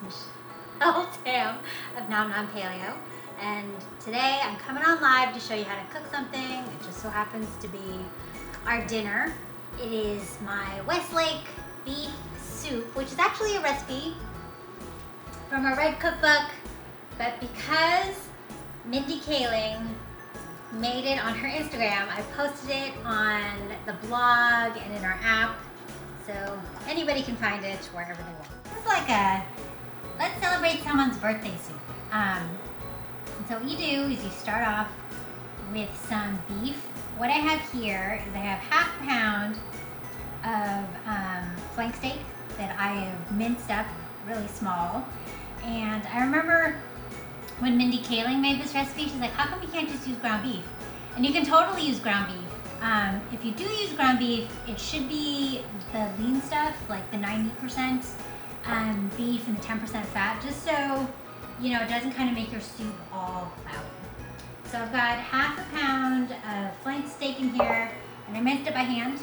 Michelle Tam of Nom Nom Paleo, and today I'm coming on live to show you how to cook something. It just so happens to be our dinner. It is my Westlake beef soup, which is actually a recipe from a red cookbook, but because Mindy Kaling made it on her Instagram, I posted it on the blog and in our app, so anybody can find it wherever they want. It's like a let's celebrate someone's birthday soup. And so what you do is you start off with some beef. What I have here is I have half a pound of flank steak that I have minced up really small. And I remember when Mindy Kaling made this recipe, she's like, how come we can't just use ground beef? And you can totally use ground beef. If you do use ground beef, it should be the lean stuff, like the 90% beef and the 10% fat, just so you know it doesn't kind of make your soup all cloudy. So I've got half a pound of flank steak in here, and I minced it by hand,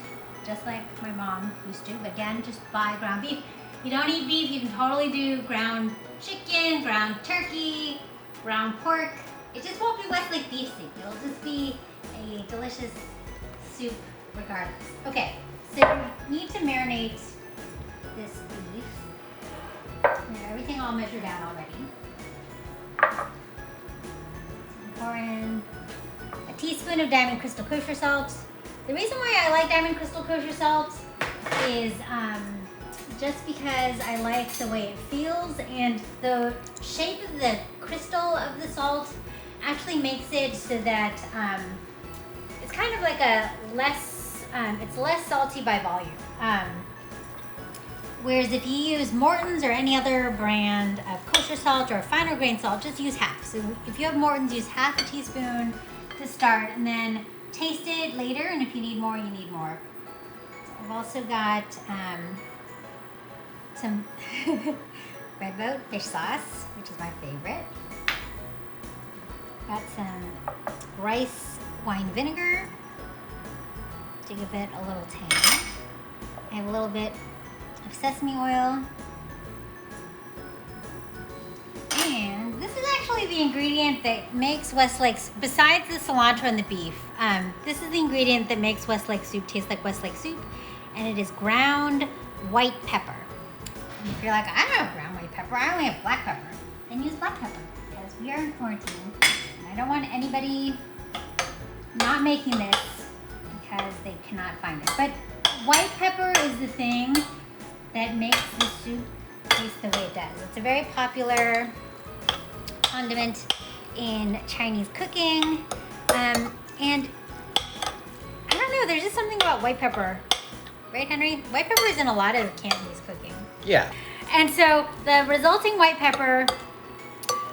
just like my mom used to. But again, just buy ground beef. You don't eat beef, you can totally do ground chicken, ground turkey, ground pork. It just won't be Westlake beef soup. It'll just be a delicious soup regardless. Okay, so you need to marinate this beef. You have everything all measured out already. So pour in a teaspoon of Diamond Crystal Kosher salt. The reason why I like Diamond Crystal Kosher salt is just because I like the way it feels, and the shape of the crystal of the salt actually makes it so that it's kind of like a less, it's less salty by volume. Whereas if you use Morton's or any other brand of kosher salt or finer grain salt, just use half. So if you have Morton's, use half a teaspoon to start, and then taste it later, and if you need more, you need more. So I've also got some red boat fish sauce, which is my favorite. Got some rice wine vinegar to give it a little tang. I have a little bit of sesame oil. And this is actually the ingredient that makes Westlake's, besides the cilantro and the beef, this is the ingredient that makes Westlake soup taste like Westlake soup, and it is ground white pepper. And if you're like, I don't have ground white pepper, I only have black pepper, then use black pepper, because we are in quarantine, and I don't want anybody not making this because they cannot find it. But white pepper is the thing that makes the soup taste the way it does. It's a very popular condiment in Chinese cooking. And I don't know, there's just something about white pepper. Right, Henry? White pepper is in a lot of Cantonese cooking. Yeah. And so the resulting white pepper,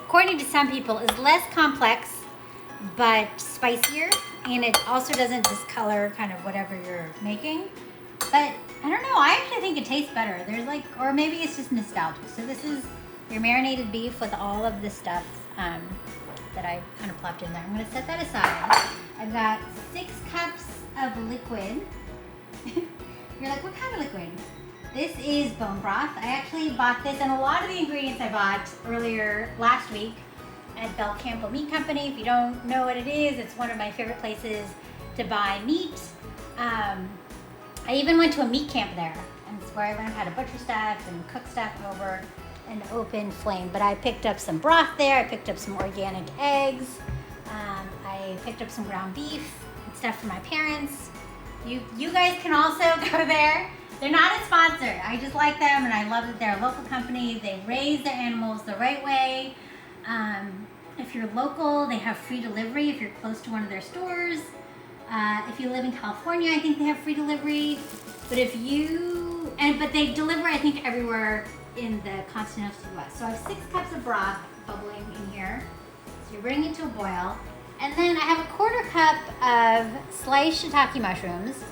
according to some people, is less complex but spicier, and it also doesn't discolor kind of whatever you're making. But I don't know, I actually think it tastes better. There's like, or maybe it's just nostalgia. So this is your marinated beef with all of the stuff that I kind of plopped in there. I'm gonna set that aside. I've got 6 cups of liquid. You're like, what kind of liquid? This is bone broth. I actually bought this, and a lot of the ingredients I bought earlier last week at Bell Campbell Meat Company. If you don't know what it is, it's one of my favorite places to buy meat. I even went to a meat camp there, and it's where I learned how to butcher stuff and cook stuff over an open flame. But I picked up some broth there. I picked up some organic eggs. I picked up some ground beef and stuff for my parents. You guys can also go there. They're not a sponsor. I just like them, and I love that they're a local company. They raise their animals the right way. If you're local, they have free delivery if you're close to one of their stores. If you live in California, I think they have free delivery. But but they deliver, I think, everywhere in the continental US. So I have 6 cups of broth bubbling in here. So you bring it to a boil. And then I have a 1/4 cup of sliced shiitake mushrooms.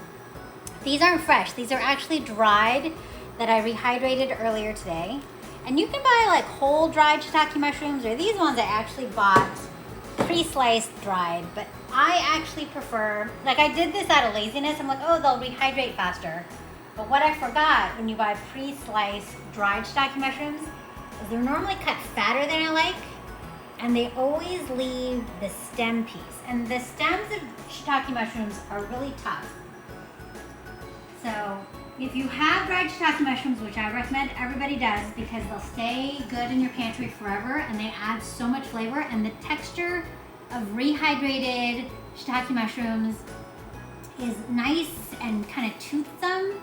These aren't fresh. These are actually dried that I rehydrated earlier today. And you can buy like whole dried shiitake mushrooms, or these ones I actually bought pre-sliced dried. But I actually prefer, like I did this out of laziness. I'm like, oh, they'll rehydrate faster. But what I forgot when you buy pre-sliced dried shiitake mushrooms is they're normally cut fatter than I like, and they always leave the stem piece. And the stems of shiitake mushrooms are really tough. So if you have dried shiitake mushrooms, which I recommend everybody does because they'll stay good in your pantry forever and they add so much flavor, and the texture of rehydrated shiitake mushrooms is nice and kind of toothsome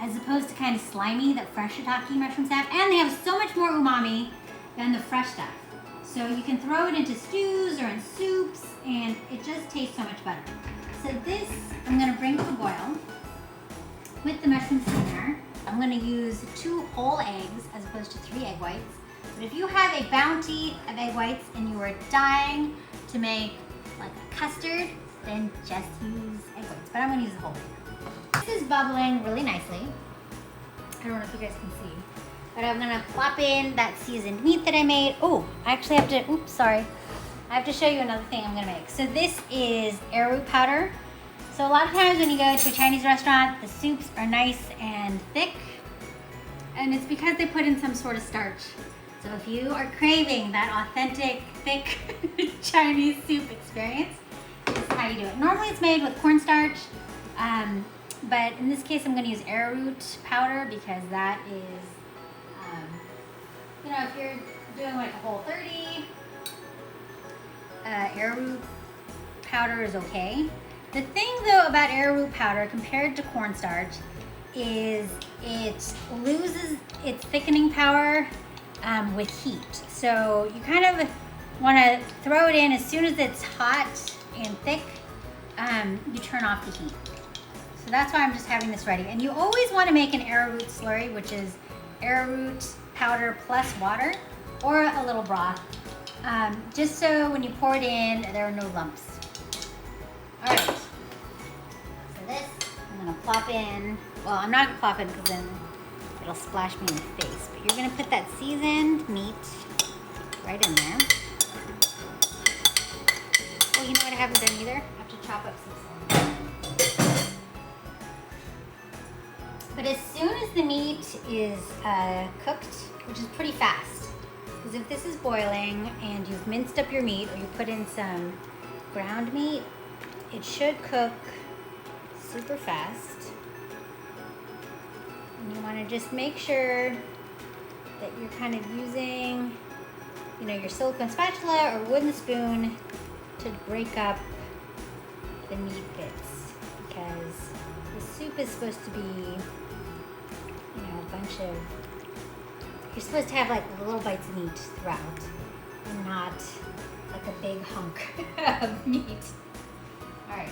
as opposed to kind of slimy that fresh shiitake mushrooms have. And they have so much more umami than the fresh stuff. So you can throw it into stews or in soups and it just tastes so much better. So this I'm gonna bring to a boil with the mushrooms in there. I'm gonna use 2 whole eggs as opposed to 3 egg whites. But if you have a bounty of egg whites and you are dying to make like a custard, then just use egg whites. But I'm gonna use the whole egg. This is bubbling really nicely. I don't know if you guys can see. But I'm gonna plop in that seasoned meat that I made. Oh, I actually have to, oops, sorry. I have to show you another thing I'm gonna make. So this is arrowroot powder. So a lot of times when you go to a Chinese restaurant, the soups are nice and thick. And it's because they put in some sort of starch. So if you are craving that authentic, thick Chinese soup experience, this is how you do it. Normally it's made with cornstarch, but in this case I'm gonna use arrowroot powder because that is, you know, if you're doing like a Whole30, arrowroot powder is okay. The thing though about arrowroot powder compared to cornstarch is it loses its thickening power with heat. So you kind of want to throw it in as soon as it's hot and thick, you turn off the heat. So that's why I'm just having this ready. And you always want to make an arrowroot slurry, which is arrowroot powder plus water or a little broth, just so when you pour it in, there are no lumps. All right, so this I'm gonna plop in. Well, I'm not gonna plop it because then it'll splash me in the face, but you're gonna put that seasoned meat right in there. Oh, you know what I haven't done either? I have to chop up some celery. But as soon as the meat is cooked, which is pretty fast, because if this is boiling and you've minced up your meat or you put in some ground meat, it should cook super fast. And you want to just make sure that you're kind of using, you know, your silicone spatula or wooden spoon to break up the meat bits, because the soup is supposed to be, you know, a bunch of, you're supposed to have like little bites of meat throughout and not like a big hunk of meat. All right.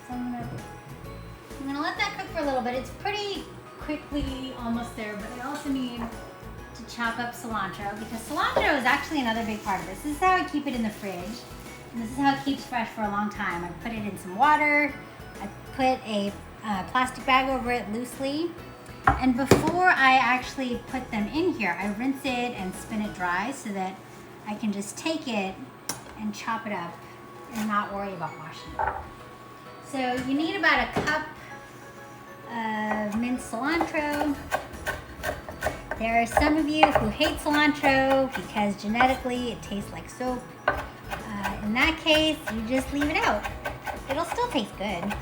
So I'm gonna let that cook for a little bit. It's pretty quickly almost there, but I also need to chop up cilantro because cilantro is actually another big part of this. This is how I keep it in the fridge, and this is how it keeps fresh for a long time. I put it in some water. I put a plastic bag over it loosely. And before I actually put them in here, I rinse it and spin it dry so that I can just take it and chop it up and not worry about washing it. So you need about a cup of minced cilantro. There are some of you who hate cilantro because genetically it tastes like soap. In that case, you just leave it out. It'll still taste good.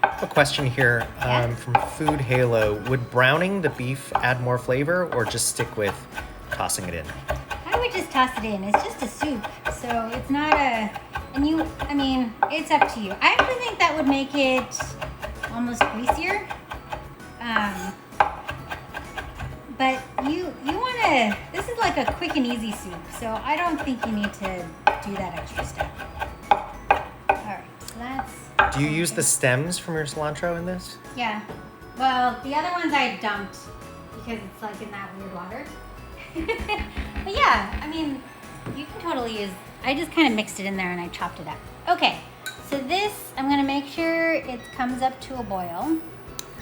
A question here from Food Halo. Would browning the beef add more flavor or just stick with tossing it in? I would just toss it in. It's just a soup, so it's not a, and you, I mean, it's up to you. I actually think that would make it almost greasier. But you want to, this is like a quick and easy soup, so I don't think you need to do that extra step. All right, so that's. Do you use the stems from your cilantro in this? Yeah. Well, the other ones I dumped because it's like in that weird water. But yeah, I mean, you can totally use, I just kind of mixed it in there and I chopped it up. Okay, so this, I'm gonna make sure it comes up to a boil.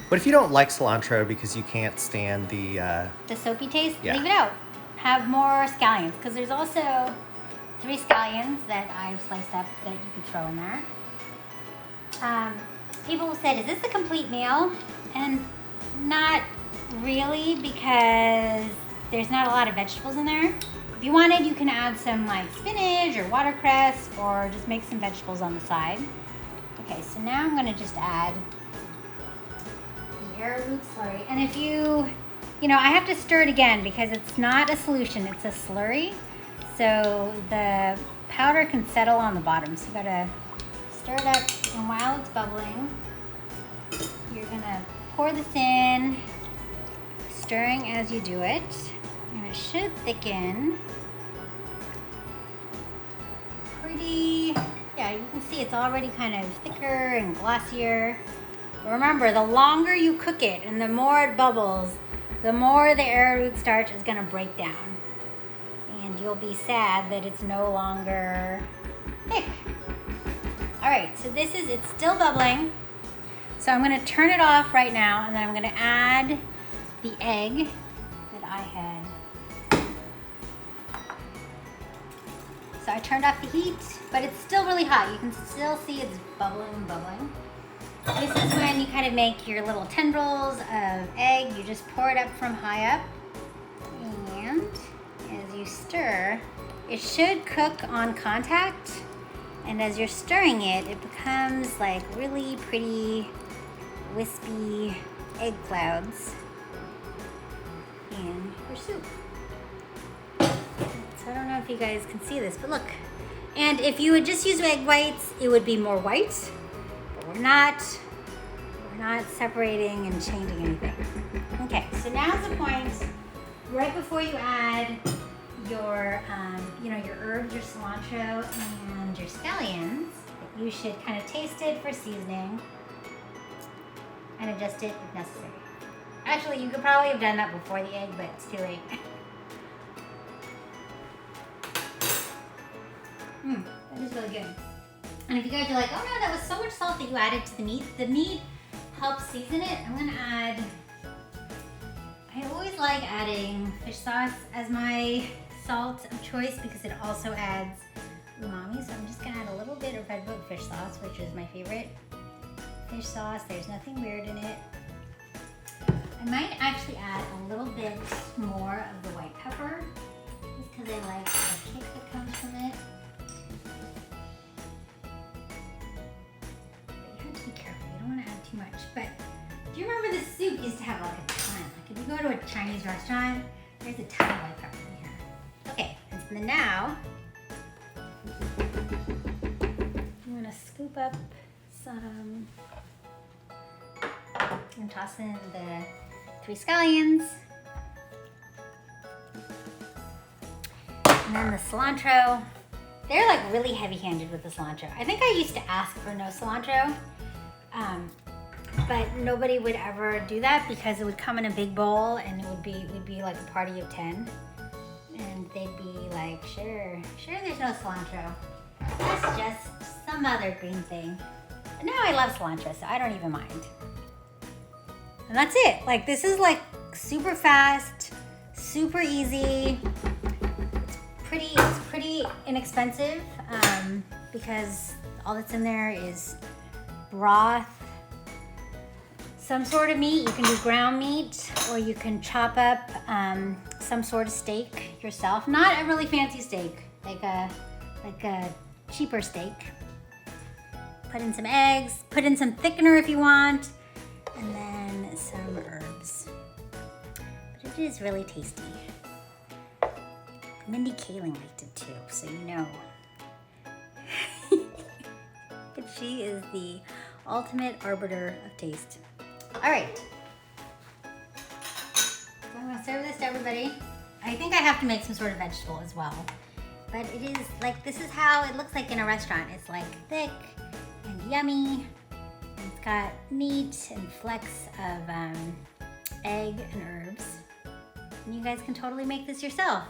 But if you don't like cilantro because you can't stand the soapy taste, yeah. Leave it out. Have more scallions, because there's also 3 scallions that I've sliced up that you could throw in there. People said, is this a complete meal? And not really because there's not a lot of vegetables in there. If you wanted, you can add some like spinach or watercress or just make some vegetables on the side. Okay, so now I'm gonna just add the arrowroot slurry. And if you know, I have to stir it again because it's not a solution, it's a slurry. So the powder can settle on the bottom. So you gotta stir it up, and while it's bubbling, you're gonna pour this in, stirring as you do it, and it should thicken pretty, yeah, you can see it's already kind of thicker and glossier. But remember, the longer you cook it and the more it bubbles, the more the arrowroot starch is gonna break down. And you'll be sad that it's no longer thick. All right, so it's still bubbling. So I'm gonna turn it off right now, and then I'm gonna add the egg that I had. So I turned off the heat, but it's still really hot. You can still see it's bubbling and bubbling. This is when you kind of make your little tendrils of egg. You just pour it up from high up, and as you stir, it should cook on contact. And as you're stirring it, it becomes like really pretty, wispy egg clouds in your soup. So I don't know if you guys can see this, but look. And if you would just use egg whites, it would be more white. But we're not separating and changing anything. Okay, so now's the point, right before you add your, your herbs, your cilantro, and your scallions, you should kind of taste it for seasoning and adjust it if necessary. Actually, you could probably have done that before the egg, but it's too late. That is really good. And if you guys are like, oh no, that was so much salt that you added to the meat helps season it. I'm gonna add, I always like adding fish sauce as my salt of choice because it also adds umami. So I'm just gonna add a little bit of redwood fish sauce, which is my favorite fish sauce. There's nothing weird in it. I might actually add a little bit more of the white pepper just because I like the kick that comes from it. Be careful, you don't want to add too much. But do you remember the soup used to have like a ton? Like if you go to a Chinese restaurant, there's a ton of white pepper in here. Okay, and so now I'm gonna scoop up some and toss in the 3 scallions. And then the cilantro. They're like really heavy-handed with the cilantro. I think I used to ask for no cilantro. But nobody would ever do that because it would come in a big bowl and we'd be like a party of 10. And they'd be like, sure, there's no cilantro. That's just some other green thing. But now I love cilantro, so I don't even mind. And that's it. Like this is like super fast, super easy. It's pretty inexpensive because all that's in there is broth, some sort of meat. You can do ground meat, or you can chop up some sort of steak yourself. Not a really fancy steak, like a cheaper steak. Put in some eggs, put in some thickener if you want, and then some herbs. But it is really tasty. Mindy Kaling liked it too, so you know. But she is the ultimate arbiter of taste. All right. So I'm gonna serve this to everybody. I think I have to make some sort of vegetable as well. But it is like, this is how it looks like in a restaurant. It's like thick and yummy. And it's got meat and flecks of egg and herbs. And you guys can totally make this yourself.